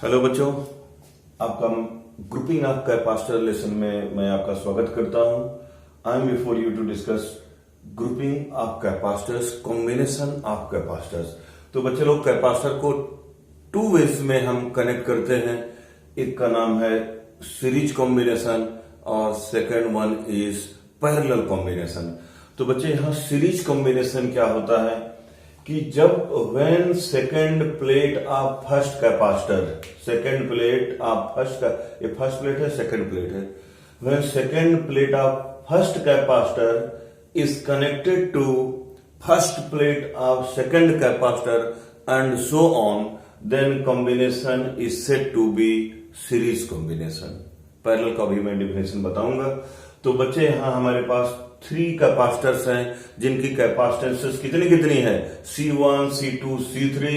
Hello बच्चों, आपका grouping of capacitor lesson में मैं आपका स्वागत करता हूं। I am before you to discuss grouping of capacitors, combination of capacitors. तो बच्चे लोग, कैपेसिटर को टू वेज में हम कनेक्ट करते हैं। एक का नाम है सीरीज कॉम्बिनेशन और second one is parallel combination. तो बच्चे यहां सीरीज कॉम्बिनेशन क्या होता है कि जब when second plate of first capacitor, second plate of first का, ये फर्स्ट प्लेट है, सेकेंड प्लेट है, when second plate of first capacitor is connected to first plate of second capacitor and so on, then combination is said to be series combination. Parallel का भी मैं definition बताऊंगा। तो बच्चे यहां हमारे पास 3 कैपेसिटर्स हैं जिनकी कैपेसिटेंसेस कितनी है, C1, C2, C3,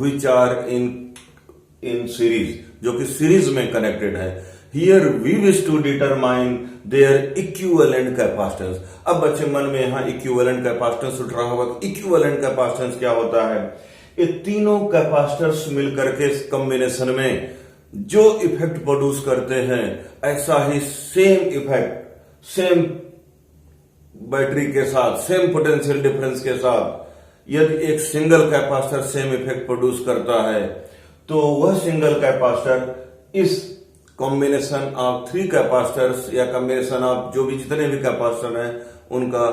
which are in series, जो कि सीरीज में कनेक्टेड है। Here we wish to determine their equivalent capacitance. अब बच्चे मन में यहां इक्विवेलेंट कैपेसिटेंस उठ रहा होगा। इक्विवेलेंट कैपेसिटेंस क्या होता है? ये तीनों कैपेसिटर्स मिलकर के इस कॉम्बिनेशन में जो इफेक्ट प्रोड्यूस करते हैं, ऐसा ही सेम इफेक्ट, सेम बैटरी के साथ, सेम पोटेंशियल डिफरेंस के साथ, यदि एक single capacitor same effect produce करता है तो वह सिंगल कैपेसिटर इस कॉम्बिनेशन ऑफ 3 कैपेसिटर्स या कॉम्बिनेशन ऑफ जो भी जितने भी कैपेसिटर हैं उनका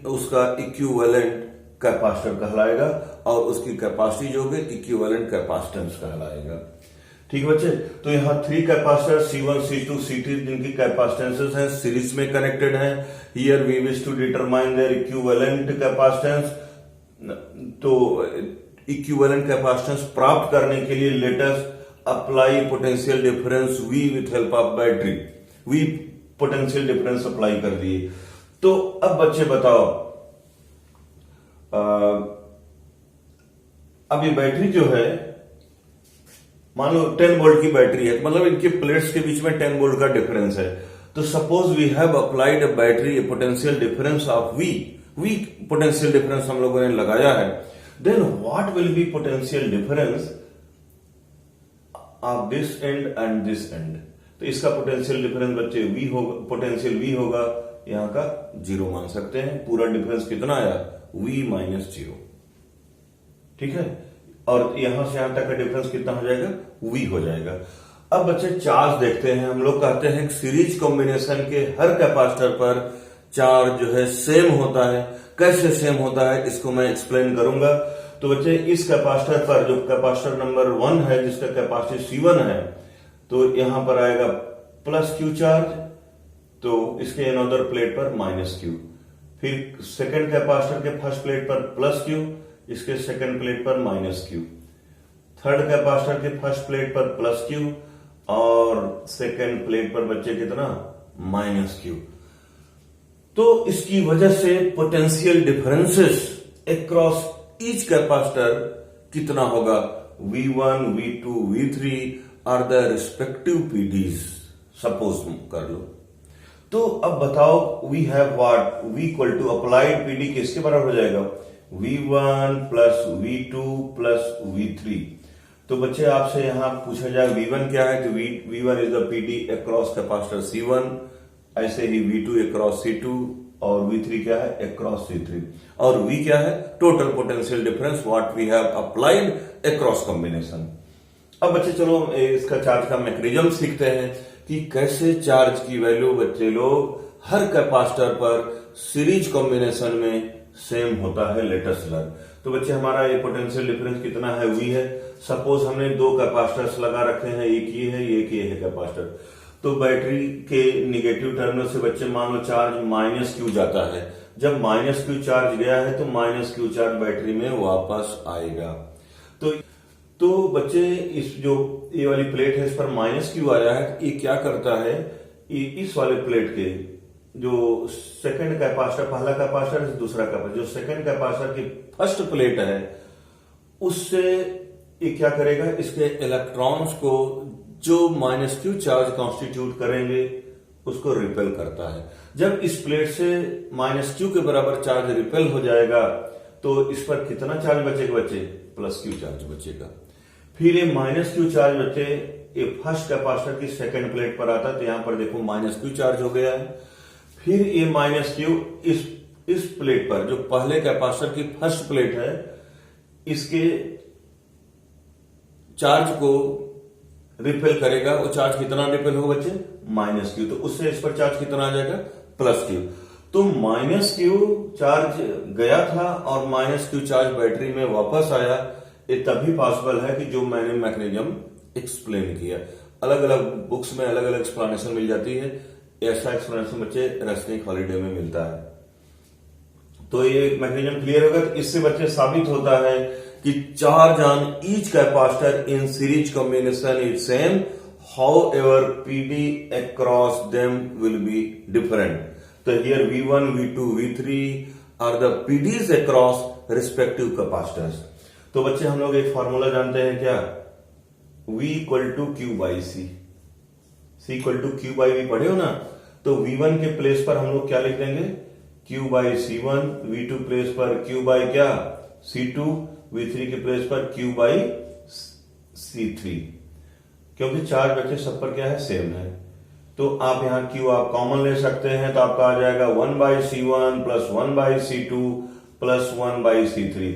उसका इक्विवेलेंट कैपेसिटर कहलाएगा और उसकी कैपेसिटी जो है इक्विवेलेंट कैपेसिटेंस कहलाएगा। ठीक बच्चे, तो यहाँ 3 कैपेसिटर C1, C2, C3 जिनकी कैपेसिटेंसेस हैं, सीरीज में कनेक्टेड हैं। Here we wish to determine their equivalent capacitance. तो इक्विवेलेंट कैपेसिटेंस प्राप्त करने के लिए let us apply potential difference V with help of battery. V potential difference apply कर दिए। तो अब बच्चे बताओ, अब ये बैटरी जो है, मान लो 10 वोल्ट की बैटरी है, मतलब इनके प्लेट्स के बीच में 10 वोल्ट का डिफरेंस है। तो suppose we have applied a battery potential difference of V potential difference हम लोगों ने लगाया है। Then what will be potential difference of this end and this end? तो इसका पोटेंशियल डिफरेंस बच्चे V होगा, पोटेंशियल V होगा, यहां का 0 मान सकते हैं। पूरा डिफरेंस कितना आया? V minus 0। ठीक है, और यहां से यहां तक का डिफरेंस कितना हो जाएगा? V हो जाएगा। अब बच्चे चार्ज देखते हैं। हम लोग कहते हैं सीरीज कॉम्बिनेशन के हर कैपेसिटर पर चार्ज जो है सेम होता है। कैसे सेम होता है इसको मैं एक्सप्लेन करूंगा। तो बच्चे, इस कैपेसिटर पर, जो कैपेसिटर नंबर 1 है जिसका कैपेसिटी C1 है, तो यहां पर आएगा प्लस Q चार्ज, तो इसके अनदर प्लेट पर माइनस Q। फिर सेकेंड कैपेसिटर के फर्स्ट प्लेट पर प्लस Q, इसके सेकंड प्लेट पर माइनस Q। थर्ड कैपेसिटर के फर्स्ट प्लेट पर प्लस Q और सेकंड प्लेट पर बच्चे कितना? Minus Q। तो इसकी वजह से potential differences across each capacitor कितना होगा? V1, V2, V3 are the respective PDs, suppose कर लो। तो अब बताओ, we have what? V equal to applied PD किसके बराबर हो जाएगा? V1 plus V2 plus V3। तो बच्चे आपसे यहां पूछा जाए V1 क्या है, तो V1 is the PD across capacitor C1, ऐसे ही V2 अक्रॉस C2 और V3 क्या है? Across C3। और V क्या है? Total potential difference what we have applied across combination. अब बच्चे चलो इसका चार्ज का मैकेनिज्म सीखते हैं कि कैसे चार्ज की वैल्यू बच्चे लोग हर कैपेसिटर पर सीरीज कॉम्बिनेशन में सेम होता है। Latest learn. तो बच्चे, हमारा ये पोटेंशियल डिफरेंस कितना है? V है। सपोज हमने 2 कैपेसिटर्स लगा रखे हैं, एक ये है, एक ये है कैपेसिटर। तो बैटरी के निगेटिव टर्मिनल से बच्चे मान लो चार्ज माइनस Q जाता है। जब माइनस Q चार्ज गया है तो माइनस Q चार्ज बैटरी में वापस आएगा। तो बच्चे, इस जो ये वाली प्लेट है इस पर माइनस Q आया है, ये क्या करता है? इस वाले प्लेट के जो सेकंड कैपेसिटर, पहला कैपेसिटर दूसरा कैपेसिटर, जो सेकंड कैपेसिटर की फर्स्ट प्लेट है, उससे ये क्या करेगा? इसके इलेक्ट्रॉन्स को जो माइनस Q चार्ज कॉन्स्टिट्यूट करेंगे उसको रिपेल करता है। जब इस प्लेट से माइनस Q के बराबर चार्ज रिपेल हो जाएगा तो इस पर कितना चार्ज बचेगा बच्चे? प्लस Q चार्ज बचेगा। फिर ये माइनस क्यू चार्ज बच्चे ये फर्स्ट कैपेसिटर की सेकंड प्लेट पर आता है, तो यहां पर देखो माइनस क्यू चार्ज हो गया है। फिर ये माइनस क्यू इस प्लेट पर, जो पहले कैपेसिटर की फर्स्ट प्लेट है, इसके चार्ज को रिपेल करेगा। वो चार्ज कितना रिपेल होगा बच्चे? Minus Q. तो उससे इस पर चार्ज कितना आ जाएगा? Plus Q. तो माइनस क्यू चार्ज गया था और माइनस क्यू चार्ज बैटरी में वापस आया, ये तभी पॉसिबल है कि जो मैंने मैकेनिज्म एक्सप्लेन किया। अलग अलग बुक्स में अलग अलग एक्सप्लेनेशन मिल जाती है, ऐसा एक्सप्लेनेशन बच्चे रसनिक हॉलीडे में मिलता है। तो ये मैकेनिज्म क्लियर होगा। तो इससे बच्चे साबित होता है कि charge on each capacitor in series combination is same, however PD across them will be different. So here V1, V2, V3 are the PDs across respective capacitors. तो बच्चे हम लोग एक फॉर्मूला जानते हैं क्या? V equal to Q by C, C equal to Q by V पढ़े हो ना? तो V1 के प्लेस पर हम लोग क्या लिख देंगे? Q by C1, V2 place पर Q बाई क्या? C2, V3 के प्लेस पर Q बाई C3, क्योंकि चार्ज बच्चे सब पर क्या है? सेम है। तो आप यहां Q आप कॉमन ले सकते हैं, तो आपका आ जाएगा 1 by C1 plus 1 by C2 plus 1 by C3।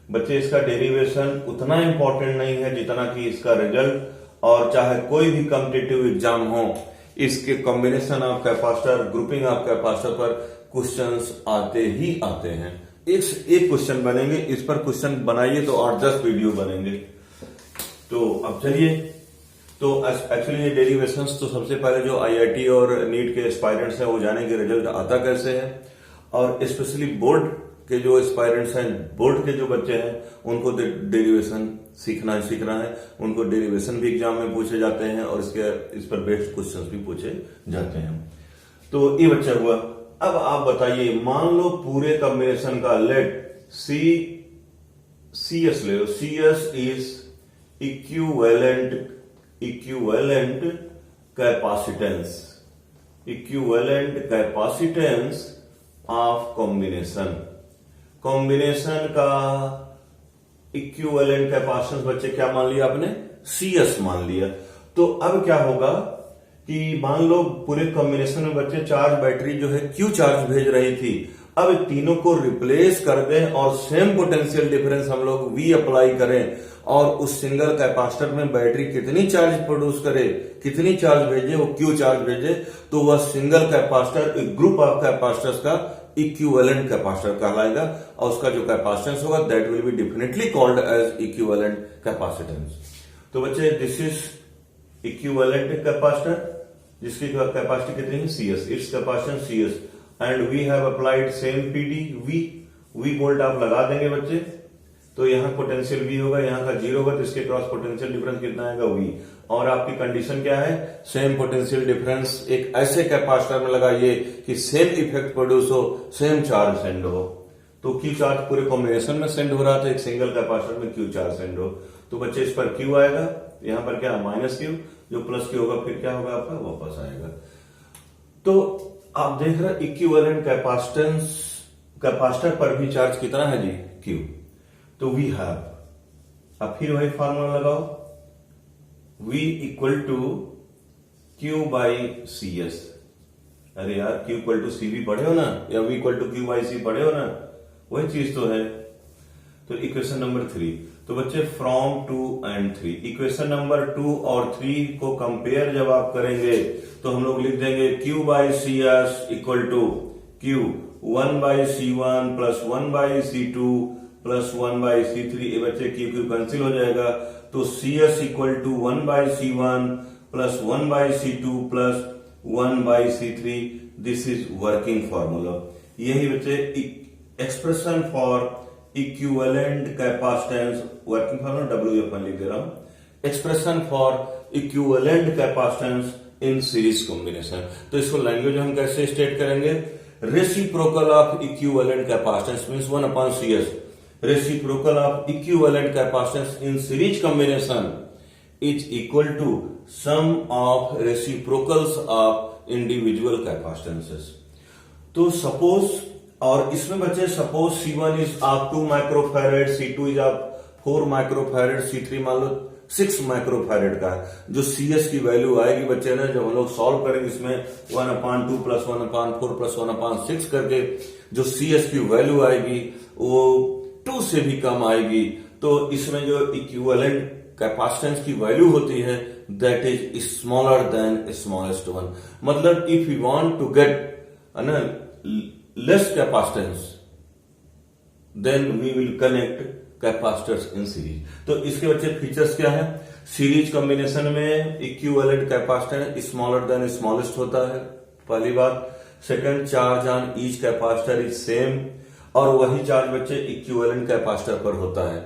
बच्चे इसका डेरिवेशन उतना इंपॉर्टेंट नहीं है जितना कि इसका रिजल्ट, और चाहे कोई भी कॉम्पिटिटिव एग्जाम हो, इसके combination of capacitor, grouping of capacitor पर क्वेश्चंस आते ही आते हैं। एक क्वेश्चन बनेंगे, इस पर क्वेश्चन बनाइए तो 8-10 वीडियो बनेंगे। तो अब चलिए, तो एक्चुअली ये डेरिवेशंस तो सबसे पहले जो आईआईटी और नीट के एस्पायरेंट्स हैं वो जाने के रिजल्ट आता कैसे है, और स्पेशली बोर्ड के जो एस्पायरेंट्स हैं, बोर्ड के जो बच्चे हैं, उनको डेरिवेशन सीखना है। उनको डेरिवेशन भी एग्जाम में पूछे जाते हैं और इस पर बेस्ड क्वेश्चंस भी पूछे जाते हैं। तो ये बच्चा हुआ। अब आप बताइए, मान लो पूरे कॉम्बिनेशन का लेट CS ले लो। CS is equivalent capacitance of combination का इक्विवेलेंट कैपेसिटेंस बच्चे क्या मान लिया आपने? CS मान लिया। तो अब क्या होगा कि मान लो पूरे कॉम्बिनेशन में बच्चे चार्ज बैटरी जो है Q चार्ज भेज रही थी, अब तीनों को रिप्लेस कर दें और सेम पोटेंशियल डिफरेंस हम लोग V अप्लाई करें, और उस सिंगल कैपेसिटर में बैटरी कितनी चार्ज प्रोड्यूस करे, कितनी चार्ज भेजे, वो Q चार्ज भेजे, तो वह सिंगल कैपेसिटर एक ग्रुप ऑफ कैपेसिटर्स का इक्विवेलेंट कैपेसिटर कहलाएगा, और उसका जो कैपेसिटेंस होगा that will be definitely called as equivalent capacitance. तो बच्चे दिस इज इक्विवेलेंट कैपेसिटर, जिसकी कैपेसिटी कितनी है? CS, its capacitance CS, and we have applied same PD V volt आप लगा देंगे बच्चे, तो यहां पोटेंशियल V होगा, यहां का 0 होगा, तो इसके क्रॉस पोटेंशियल डिफरेंस कितना आएगा? V। और आपकी कंडीशन क्या है? सेम पोटेंशियल डिफरेंस एक ऐसे कैपेसिटर में लगाइए कि सेम इफेक्ट प्रोड्यूस हो, सेम चार्ज सेंड हो। तो Q चार्ज पूरे कॉम्बिनेशन में सेंड हो रहा था, एक सिंगल कैपेसिटर में Q चार्ज सेंड हो, तो बच्चे इस पर Q आएगा, यहां पर क्या? माइनस Q, जो प्लस Q होगा फिर क्या होगा आपका? वापस आएगा। तो आप देख रहे हैं इक्विवेलेंट कैपेसिटर पर भी चार्ज कितना है जी? Q। तो वी हैव, अब फिर वही फॉर्मूला लगाओ, V equal to Q by CS। अरे यार, Q इक्वल टू CV पढ़े हो ना, या V equal to Q by C पढ़े हो ना, वही चीज तो है। तो इक्वेशन नंबर 3, तो बच्चे फ्रॉम 2 and 3, इक्वेशन नंबर 2 और 3 को कंपेयर जब आप करेंगे तो हम लोग लिख देंगे Q by CS equal to Q 1 by C1 plus 1 by C2 plus 1 by C3। ये बच्चे Q कैंसिल हो जाएगा, तो CS equal to 1 by C1 plus 1 by C2 plus 1 by C3। This is working formula. यही बच्चे expression for equivalent capacitance, working formula WF लिख दे रहा हूं, expression for equivalent capacitance in series combination. तो इसको लैंग्वेज हम कैसे स्टेट करेंगे? Reciprocal of equivalent capacitance means 1/CS, reciprocal of equivalent capacitance in series combination is equal to sum of reciprocals of individual capacitances. तो suppose, और इसमें बच्चे suppose C1 is आप 2 माइक्रोफैरेड, C2 इज आप 4 microfarad, C3 मान लो 6 microfarad का है। जो CS की वैल्यू आएगी बच्चे ना, जब हम लोग सॉल्व करेंगे इसमें 1/2 प्लस 1/4 प्लस 1/6 करके जो CS की वैल्यू आएगी वो 2 से भी कम आएगी। तो इसमें जो इक्विवेलेंट कैपेसिटेंस की वैल्यू होती है that is smaller than smallest one. मतलब if you want to get less capacitance then we will connect capacitors in series. तो इसके बच्चे फीचर्स क्या है? सीरीज कॉम्बिनेशन में equivalent capacitor smaller than smallest होता है, पहली बात। Second, charge on each capacitor is same, और वही चार्ज बच्चे इक्विवेलेंट कैपेसिटर पर होता है।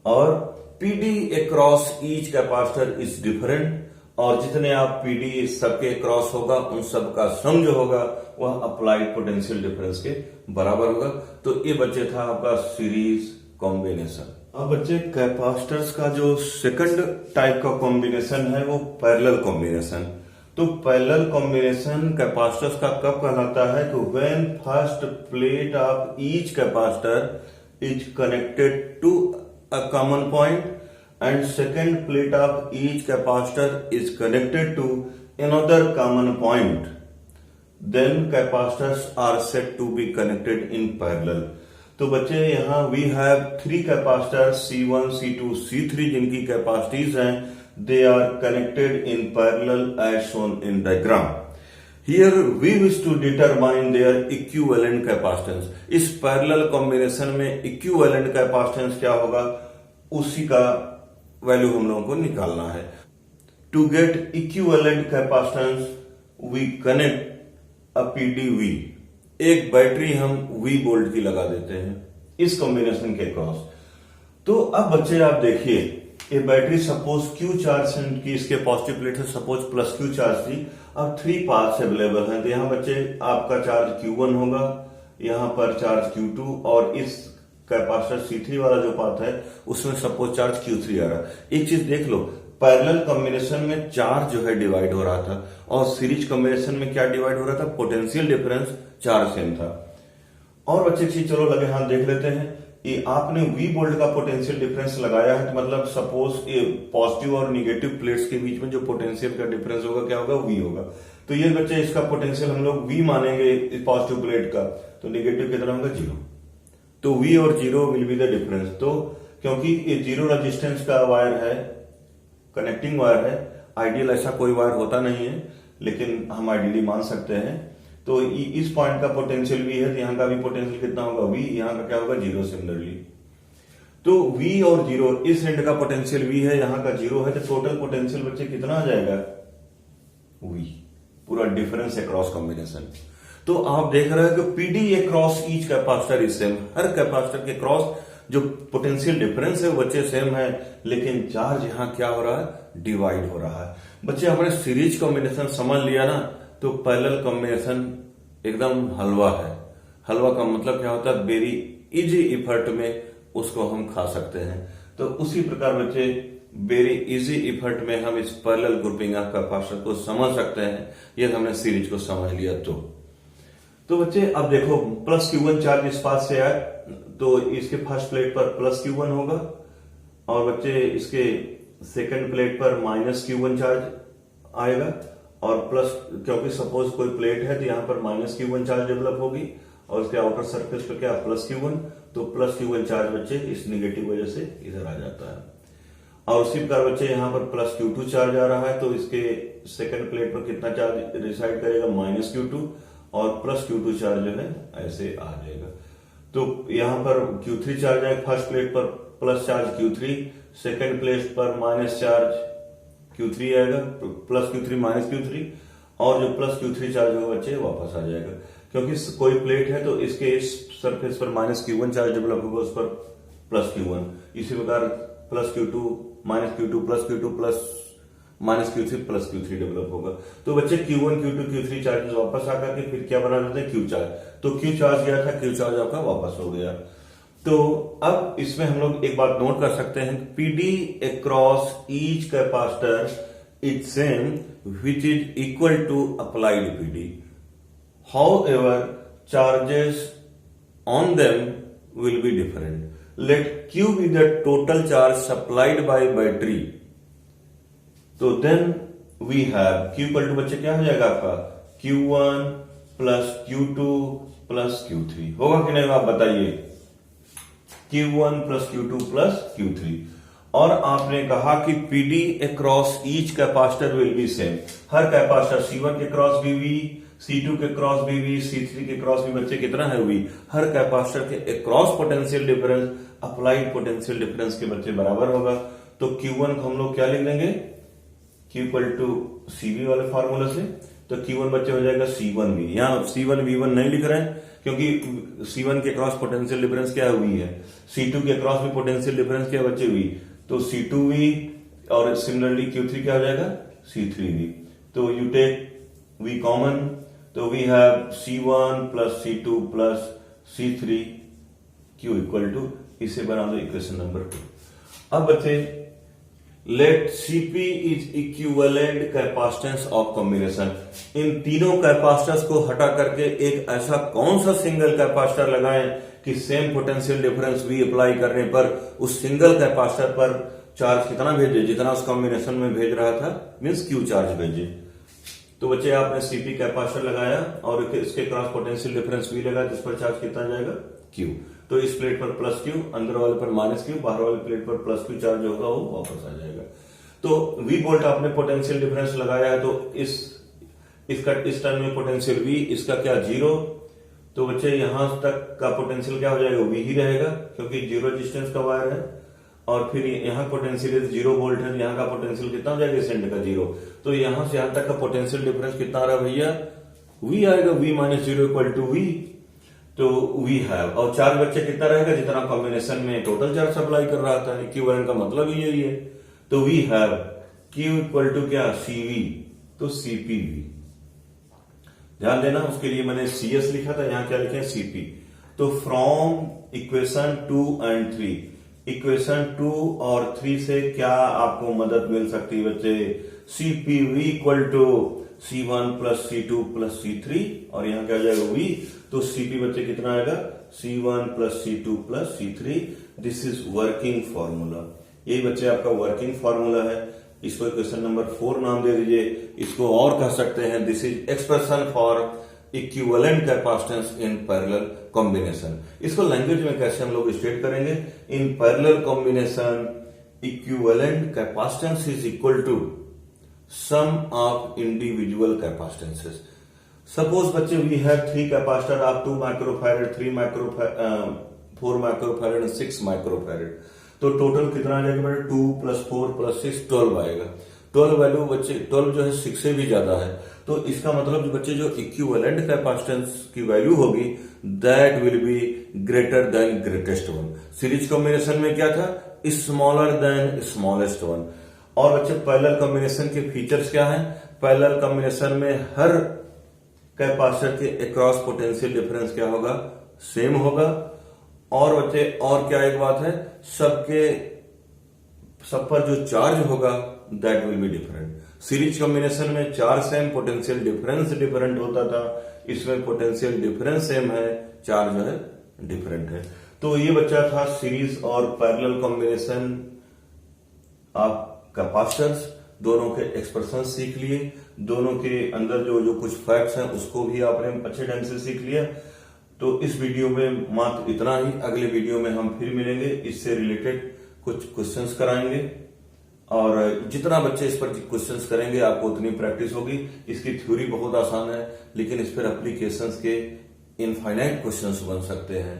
और PD across each capacitor is different, और जितने आप पीडी सबके क्रॉस होगा उन सब का सम जो होगा वह अप्लाइड पोटेंशियल डिफरेंस के बराबर होगा। तो ये बच्चे था आपका सीरीज कॉम्बिनेशन। अब बच्चे कैपेसिटर्स का जो सेकंड टाइप का कॉम्बिनेशन है वो पैरेलल कॉम्बिनेशन। तो पैरेलल कॉम्बिनेशन कैपेसिटर्स का कब कहलाता है? तो when first plate of each capacitor is connected to a common point and second plate of each capacitor is connected to another common point, then capacitors are said to be connected in parallel। तो बच्चे यहाँ we have 3 capacitors C1, C2, C3 जिनकी capacities हैं, they are connected in parallel as shown in diagram। Here we wish to determine their equivalent capacitance। इस parallel combination में equivalent capacitance क्या होगा उसी का वैल्यू हम लोगों को निकालना है। To get equivalent capacitance we connect a PDV, एक बैटरी हम V वोल्ट की लगा देते हैं इस कॉम्बिनेशन के क्रॉस। तो अब बच्चे आप देखिए, ये बैटरी सपोज Q चार्ज की, इसके पॉजिटिव प्लेट है सपोज प्लस Q चार्ज थी। अब 3 पाथ्स अवेलेबल हैं, तो यहां बच्चे आपका चार्ज Q1 होगा, यहां पर चार्ज Q2, और इस कैपेसिटर C3 वाला जो पाथ है उसमें सपोज चार्ज Q3 आ रहा है। एक चीज देख लो, पैरेलल कॉम्बिनेशन में चार्ज जो है डिवाइड हो रहा था, और सीरीज कॉम्बिनेशन में क्या डिवाइड हो रहा था? पोटेंशियल डिफरेंस चार्ज सेम था। और बच्चे चीज चलो लगे हाथ देख लेते हैं, ये आपने V वोल्ट का पोटेंशियल डिफरेंस लगाया है, तो मतलब सपोज ये पॉजिटिव और निगेटिव प्लेट्स के बीच में जो पोटेंशियल का डिफरेंस होगा क्या होगा? V होगा। तो ये बच्चे इसका पोटेंशियल हम लोग V मानेंगे पॉजिटिव प्लेट का, तो निगेटिव कितना होगा? 0। तो V और 0 विल बी द डिफरेंस। तो क्योंकि ये 0 रेजिस्टेंस का वायर है, कनेक्टिंग वायर है, आइडियल ऐसा कोई वायर होता नहीं है लेकिन हम आइडियली मान सकते हैं। तो इस पॉइंट का पोटेंशियल V है, तो यहां का भी पोटेंशियल कितना होगा? V। यहां का क्या होगा? 0 सिमिलरली। तो V और 0, इस एंड का पोटेंशियल V है, यहां का 0 है, तो टोटल पोटेंशियल बच्चे कितना आ जाएगा? V, पूरा डिफरेंस अक्रॉस कॉम्बिनेशन। तो आप देख रहे हैं कि PD across each capacitor is same, her capacitor के क्रॉस जो पोटेंशियल डिफरेंस है वो बच्चे सेम है, लेकिन चार्ज यहां क्या हो रहा है? डिवाइड हो रहा है। बच्चे हमने सीरीज कॉम्बिनेशन समझ लिया ना, तो पैरेलल कॉम्बिनेशन एकदम हलवा है। हलवा का मतलब क्या होता है? वेरी इजी इफर्ट में उसको हम खा सकते हैं। तो उसी प्रकार बच्चे वेरी इजी इफर्ट में हम इस पैरेलल ग्रुपिंग ऑफ कैपेसिटर को समझ सकते हैं, ये हमने सीरीज को समझ लिया। तो बच्चे अब देखो, प्लस Q1 चार्ज इस पास से आए, तो इसके फर्स्ट प्लेट पर प्लस Q1 होगा, और बच्चे इसके सेकंड प्लेट पर माइनस Q1 चार्ज आएगा, और प्लस, क्योंकि सपोज कोई प्लेट है तो यहां पर माइनस Q1 चार्ज डेवलप होगी, और उसके आउटर सरफेस पर क्या? Plus Q1। तो प्लस Q1 चार्ज बच्चे इस निगेटिव वजह से इधर आ जाता है। और उसी प्रकार बच्चे यहां पर प्लस Q2 चार्ज आ रहा है, तो इसके सेकंड प्लेट पर कितना चार्ज रिसाइड करेगा? माइनस Q2, और प्लस Q2 चार्ज जो है ऐसे आ जाएगा। तो यहां पर Q3 चार्ज आएगा, फर्स्ट प्लेट पर plus charge Q3, second plate पर माइनस चार्ज Q3 आएगा, प्लस Q3 माइनस Q3, और जो प्लस Q3 चार्ज होगा बच्चे वापस आ जाएगा। क्योंकि कोई प्लेट है तो इसके इस सरफेस पर माइनस Q1 चार्ज डेवलप होगा, उस पर प्लस Q1। इसी प्रकार plus Q2 minus Q2 plus Q2 plus minus Q3 plus Q3 develop होगा। तो बच्चे Q1 Q2 Q3 चार्जेस वापस आकर के फिर क्या बना देते हैं? Q charge. तो Q चार्ज गया था, Q चार्ज आपका वापस हो गया। तो अब इसमें हम लोग एक बात नोट कर सकते हैं, PD across each capacitor is same which is equal to applied PD, however charges on them will be different. Let Q be the total charge supplied by battery तो then we have Q equal to बच्चे क्या हो जाएगा आपका Q1 plus Q2 plus Q3 होगा कि नहीं, आप बताइए। Q1 plus Q2 plus Q3। और आपने कहा कि PD across each capacitor will be same. Her capacitor C1 के क्रॉस भी V, C2 के क्रॉस भी V, C3 के क्रॉस भी बच्चे कितना है V। हर कैपेसिटर के across potential difference applied potential difference के बच्चे बराबर होगा। तो Q1 को हम लोग क्या लिख लेंगे Q इक्वल टू CV वाले फॉर्मूला से। तो Q1 बच्चे हो जाएगा C1V। यहाँ C1 V1 नहीं लिख रहे हैं क्योंकि C1 के क्रॉस पोटेंशियल डिफरेंस क्या V है, C2 के क्रॉस भी पोटेंशियल डिफरेंस क्या बच्चे V, तो C2V और सिमिलरली Q3 क्या हो जाएगा C3V। तो यू टेक V कॉमन, तो we have C1 plus C2 plus C3 Q equal to, इसे बना दो इक्वेशन नंबर 2। अब बच्चे let Cp is equivalent capacitance of combination. इन तीनों कैपेसिटर्स को हटा करके एक ऐसा कौन सा सिंगल कैपेसिटर लगाएं कि same potential difference V apply करने पर उस सिंगल कैपेसिटर पर चार्ज कितना भेजे जितना उस कॉम्बिनेशन में भेज रहा था, मींस Q चार्ज भेजे। तो बच्चे आपने Cp कैपेसिटर लगाया और इसके क्रॉस पोटेंशियल डिफरेंस V लगा जिस पर चार्ज कितना जाएगा Q। तो इस प्लेट पर प्लस Q, अंदर वाले पर माइनस Q, बाहर वाले प्लेट पर प्लस Q चार्ज होगा वो वापस आ जाएगा। तो V वोल्ट आपने पोटेंशियल डिफरेंस लगाया है, तो इस टर्म में पोटेंशियल V, इसका क्या 0। तो बच्चे यहां तक का पोटेंशियल क्या हो जाएगा V ही रहेगा क्योंकि 0 रेजिस्टेंस का वायर है। और फिर यहाँ पोटेंशियल 0 वोल्ट है, यहाँ का पोटेंशियल कितना हो जाएगा इस एंड का 0। तो यहां से यहां तक का पोटेंशियल डिफरेंस कितना आ रहा है भैया V आएगा, V minus 0 equal to V। तो वी हैव, और चार्ज बच्चे कितना रहेगा जितना कॉम्बिनेशन में टोटल चार्ज सप्लाई कर रहा था, इक्विवेलेंट का मतलब ही यही है। तो we have Q equal to क्या CV, तो CPV। ध्यान देना उसके लिए मैंने CS लिखा था, यहां क्या लिखे CP। तो फ्रॉम इक्वेशन 2 एंड 3, इक्वेशन 2 और 3 से क्या आपको मदद मिल सकती है बच्चे, CPV equal to C1 plus C2 plus C3 और यहां क्या हो जाएगा V। तो CP बच्चे कितना आएगा C1 plus C2 plus C3। This is working formula. यही बच्चे आपका वर्किंग फॉर्मूला है। इसको क्वेश्चन नंबर 4 नाम दे दीजिए। इसको और कह सकते हैं this is expression for equivalent capacitance in parallel combination. इसको लैंग्वेज में कैसे हम लोग स्टेट करेंगे, in parallel combination equivalent capacitance is equal to sum of individual capacitances. Suppose बच्चे we have 3 capacitor of 2 microfarad, 3 microfarad, 4 microfarad and 6 microfarad. तो total कितना आ जाएगा बेटा 2 प्लस 4 प्लस 6 12 आएगा। 12 वैल्यू बच्चे 12 जो है 6 से भी ज्यादा है। तो इसका मतलब जो बच्चे जो इक्विवेलेंट कैपेसिटेंस की वैल्यू होगी that will be greater than greatest one. Series combination में क्या था, स्मॉलर देन स्मॉलेस्ट वन। और बच्चे पैरेलल कॉम्बिनेशन के फीचर्स क्या है, पैरेलल कॉम्बिनेशन में हर कैपेसिटर के अक्रॉस पोटेंशियल डिफरेंस क्या होगा, सेम होगा। और बच्चे और क्या एक बात है, सब पर जो चार्ज होगा that will be different. Series combination में charge same, potential difference different होता था, इसमें पोटेंशियल डिफरेंस सेम है, चार्ज जो है डिफरेंट है। तो ये बच्चा था सीरीज और पैरेलल कॉम्बिनेशन ऑफ कैपेसिटर्स। दोनों के एक्सप्रेशन सीख लिए, दोनों के अंदर जो कुछ फैक्ट्स हैं उसको भी आपने अच्छे ढंग से सीख लिया। तो इस वीडियो में मात्र इतना ही। अगले वीडियो में हम फिर मिलेंगे, इससे रिलेटेड कुछ क्वेश्चंस कराएंगे और जितना बच्चे इस पर क्वेश्चंस करेंगे आपको उतनी प्रैक्टिस होगी। इसकी थ्योरी बहुत आसान है लेकिन इस पर एप्लीकेशंस के इनफाइनाइट क्वेश्चंस बन सकते हैं।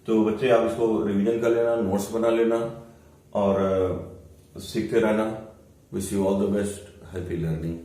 तो बच्चे आप इसको रिवीजन कर लेना, नोट्स बना लेना और सीखते रहना। Wish you all the best, happy learning.